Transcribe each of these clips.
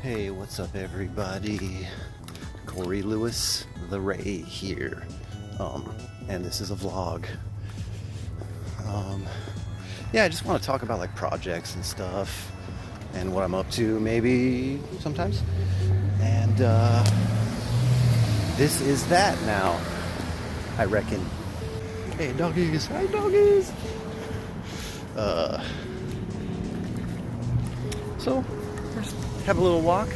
Hey, what's up everybody? Corey Lewis, the Ray here. And this is a vlog. Yeah, I just want to talk about like projects and stuff and what I'm up to maybe sometimes. And this is that now, I reckon. Hey doggies, hi doggies. So just have a little walk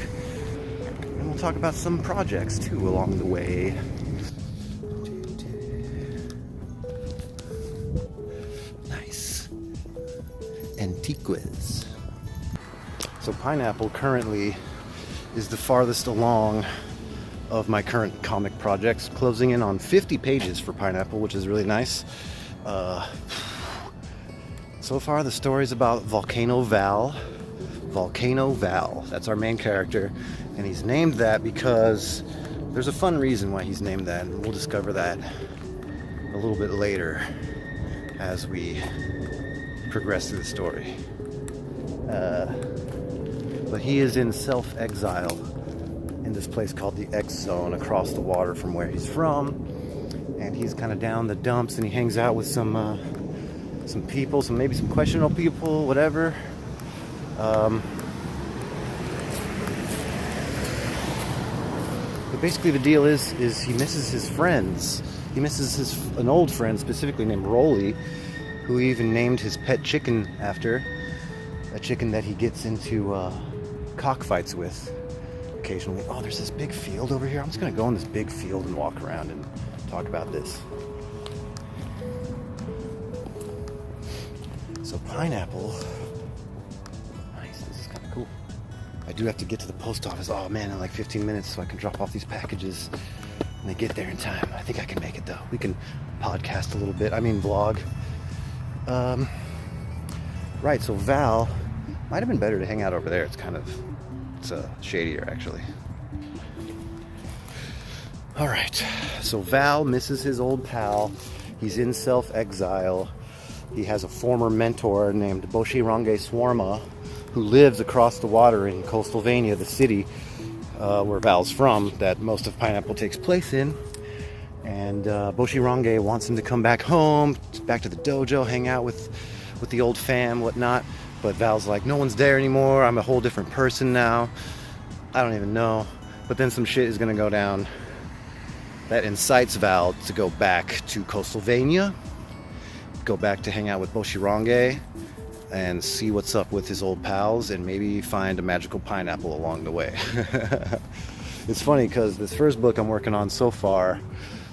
and we'll talk about some projects too along the way. Nice. Antiques. So PINAPL currently is the farthest along of my current comic projects, closing in on 50 pages for PINAPL, which is really nice. So far the story's about Volcano Val. That's our main character, and he's named that because there's a fun reason why he's named that, and we'll discover that a little bit later as we progress through the story. But he is in self-exile in this place called the X Zone across the water from where he's from, and he's kind of down the dumps, and he hangs out with some people, maybe some questionable people, whatever. But basically the deal is he misses his friends. He misses an old friend specifically named Rolly, who he even named his pet chicken after, a chicken that he gets into cockfights with occasionally. Oh, there's this big field over here. I'm just gonna go in this big field and walk around and talk about this. So PINAPL. Cool. I do have to get to the post office, oh man, in like 15 minutes so I can drop off these packages and they get there in time. I think I can make it though. We can podcast a little bit, vlog. Right, so Val, might have been better to hang out over there. It's shadier actually. Alright, so Val misses his old pal. He's in self-exile. He has a former mentor named Boshirange Swarma, who lives across the water in Coastalvania, the city where Val's from, that most of PINAPL takes place in. And Boshirange wants him to come back home, back to the dojo, hang out with the old fam, whatnot. But Val's like, no one's there anymore, I'm a whole different person now. I don't even know. But then some shit is gonna go down that incites Val to go back to Coastalvania, go back to hang out with Boshirange, and see what's up with his old pals, and maybe find a magical pineapple along the way. It's funny because this first book I'm working on so far,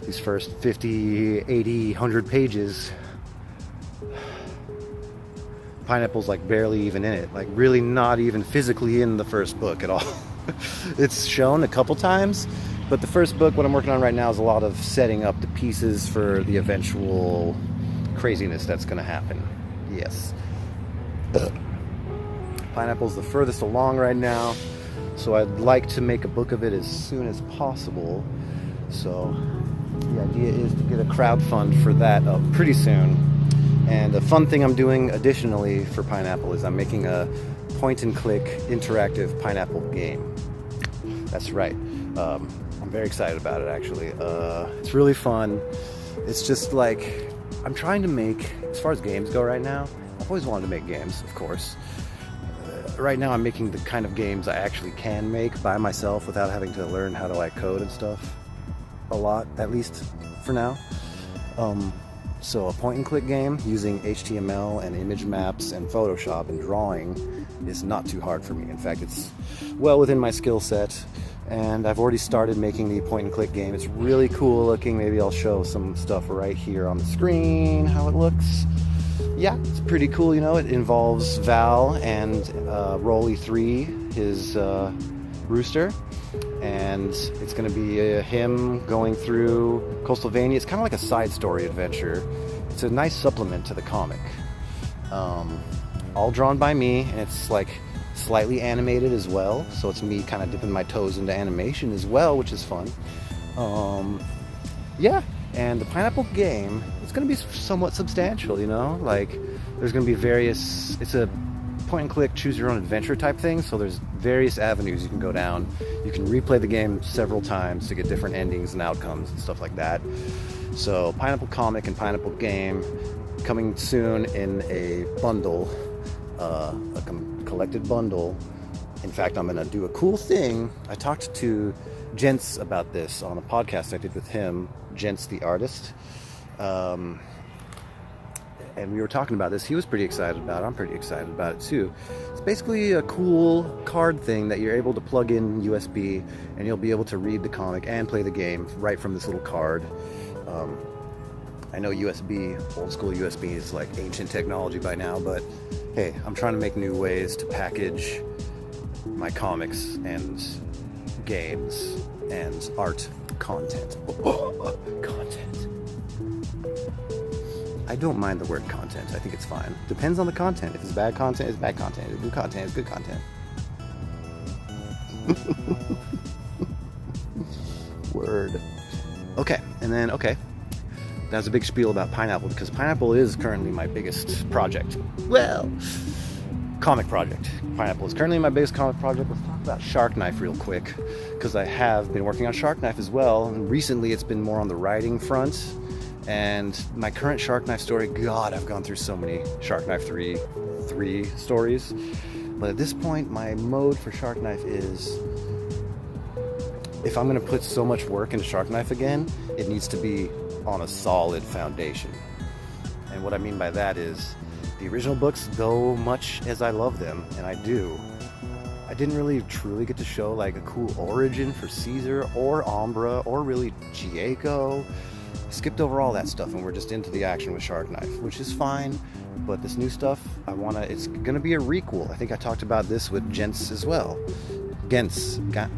these first 50, 80, 100 pages, PINAPL's like barely even in it, like really not even physically in the first book at all. It's shown a couple times, but the first book, what I'm working on right now, is a lot of setting up the pieces for the eventual craziness that's gonna happen. Yes. PINAPL's the furthest along right now, so I'd like to make a book of it as soon as possible. So the idea is to get a crowdfund for that up pretty soon. And a fun thing I'm doing additionally for PINAPL is I'm making a point-and-click interactive PINAPL game. That's right. I'm very excited about it actually. It's really fun. It's just like, I'm trying to make, as far as games go right now, I've always wanted to make games, of course. Right now I'm making the kind of games I actually can make by myself without having to learn how to like code and stuff a lot, at least for now. So a point-and-click game using HTML and image maps and Photoshop and drawing is not too hard for me. In fact, it's well within my skill set, and I've already started making the point-and-click game. It's really cool looking. Maybe I'll show some stuff right here on the screen, how it looks. Yeah, it's pretty cool, you know. It involves Val and Rolly 3, his rooster, and it's going to be him going through Coastalvania. It's kind of like a side story adventure. It's a nice supplement to the comic. All drawn by me, and it's like slightly animated as well, so it's me kind of dipping my toes into animation as well, which is fun. Yeah, and the PINAPL game, it's going to be somewhat substantial, you know, like there's going to be various, it's a point and click, choose your own adventure type thing. So there's various avenues you can go down. You can replay the game several times to get different endings and outcomes and stuff like that. So Pineapple Comic and Pineapple Game coming soon in a bundle, a collected bundle. In fact, I'm gonna do a cool thing. I talked to Gents about this on a podcast I did with him, Gents the artist. And we were talking about this. He was pretty excited about it. I'm pretty excited about it too. It's basically a cool card thing that you're able to plug in USB, and you'll be able to read the comic and play the game right from this little card. I know USB, old school USB is like ancient technology by now, but hey, I'm trying to make new ways to package my comics and games and art content. Content. I don't mind the word content. I think it's fine. Depends on the content. If it's bad content, it's bad content. If it's good content, it's good content. Word. Okay, and then, that's a big spiel about Pineapple, because Pineapple is currently my biggest project. Well, comic project. Pineapple is currently my biggest comic project. Let's talk about SHARKNIFE real quick, because I have been working on SHARKNIFE as well, and recently it's been more on the writing front. And my current SHARKNIFE story, God, I've gone through so many SHARKNIFE 3 stories. But at this point, my mode for SHARKNIFE is, if I'm going to put so much work into SHARKNIFE again, it needs to be on a solid foundation. And what I mean by that is, the original books, though much as I love them, and I do, I didn't really truly get to show like a cool origin for Caesar or Umbra or really Gieko. Skipped over all that stuff, and we're just into the action with SHARKNIFE, which is fine. But this new stuff, it's gonna be a requel. I think I talked about this with Gents as well. Gens, I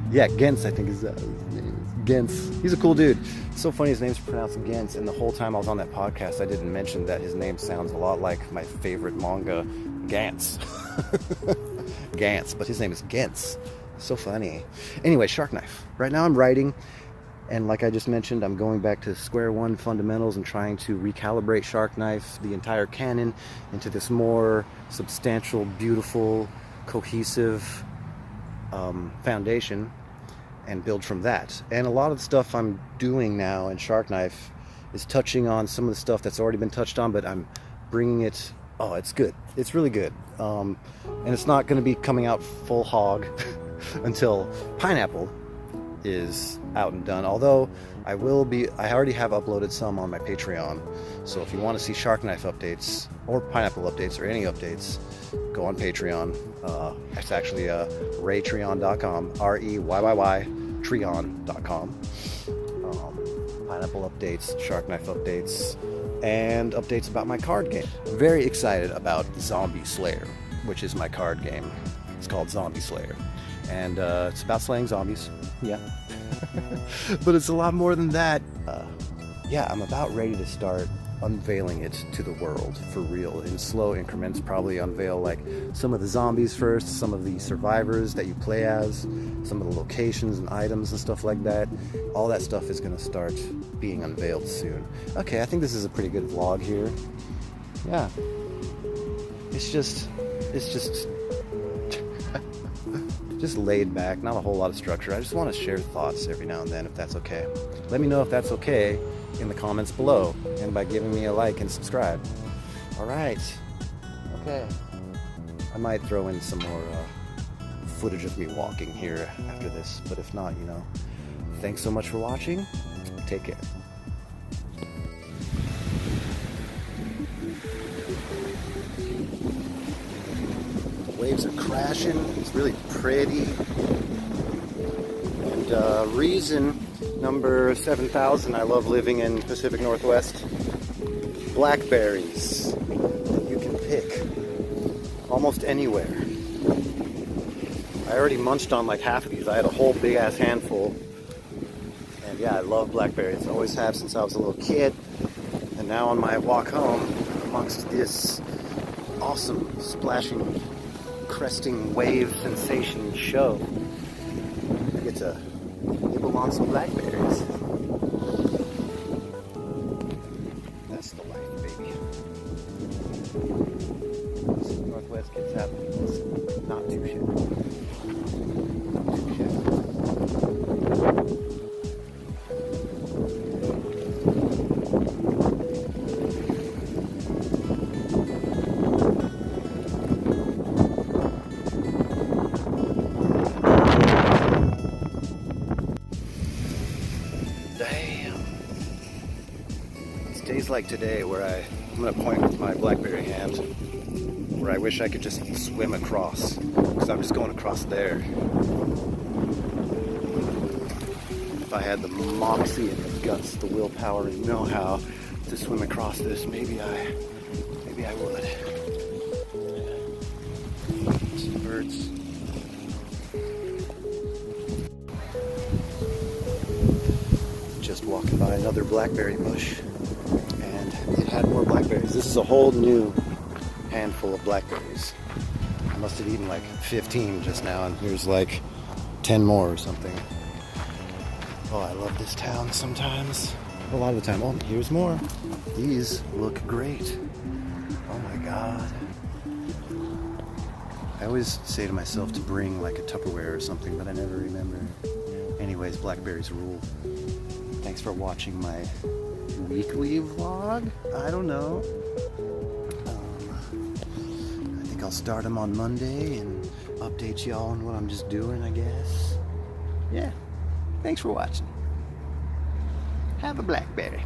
think is his name. Gens. He's a cool dude. It's so funny his name's pronounced Gens, and the whole time I was on that podcast, I didn't mention that his name sounds a lot like my favorite manga, Gantz. Gantz, but his name is Gens. So funny. Anyway, SHARKNIFE. Right now I'm writing. And like I just mentioned, I'm going back to square one fundamentals and trying to recalibrate SHARKNIFE, the entire canon, into this more substantial, beautiful, cohesive foundation, and build from that. And a lot of the stuff I'm doing now in SHARKNIFE is touching on some of the stuff that's already been touched on, but I'm bringing it, it's good. It's really good. And it's not going to be coming out full hog until Pineapple is out and done, although I already have uploaded some on my Patreon, so if you want to see SHARKNIFE updates or Pineapple updates or any updates, go on Patreon. It's actually raytreon.com, R-E-Y-Y-Y treon.com. Pineapple updates, SHARKNIFE updates, and updates about my card game. I'm very excited about Zombie Slayer, which is my card game. It's called Zombie Slayer, and it's about slaying zombies. Yeah. But it's a lot more than that. I'm about ready to start unveiling it to the world for real in slow increments. Probably unveil like some of the zombies first, some of the survivors that you play as, some of the locations and items and stuff like that. All that stuff is going to start being unveiled soon. Okay, I think this is a pretty good vlog here. Yeah. It's just laid back, not a whole lot of structure. I just want to share thoughts every now and then, if that's okay. Let me know if that's okay in the comments below, and by giving me a like and subscribe. All right. Okay. I might throw in some more footage of me walking here after this, but if not, thanks so much for watching. Take care. Waves are crashing. It's really pretty. And reason number 7,000, I love living in Pacific Northwest. Blackberries that you can pick almost anywhere. I already munched on like half of these. I had a whole big ass handful. And yeah, I love blackberries. I always have since I was a little kid. And now on my walk home, amongst this awesome splashing, cresting wave sensation show, I get to nibble on some blackberries. That's the life, baby. Northwest kids have like today where I'm gonna point with my blackberry hand where I wish I could just swim across, because I'm just going across there. If I had the moxie and the guts, the willpower and know-how to swim across this, maybe I would. Some birds. Just walking by another blackberry bush, and it had more blackberries. This is a whole new handful of blackberries. I must have eaten like 15 just now, and here's like 10 more or something. Oh, I love this town sometimes. A lot of the time. Oh, here's more. These look great. Oh my God. I always say to myself to bring like a Tupperware or something, but I never remember. Anyways, blackberries rule. Thanks for watching my weekly vlog. I don't know. I think I'll start them on Monday and update y'all on what I'm just doing, I guess. Yeah. Thanks for watching. Have a blackberry.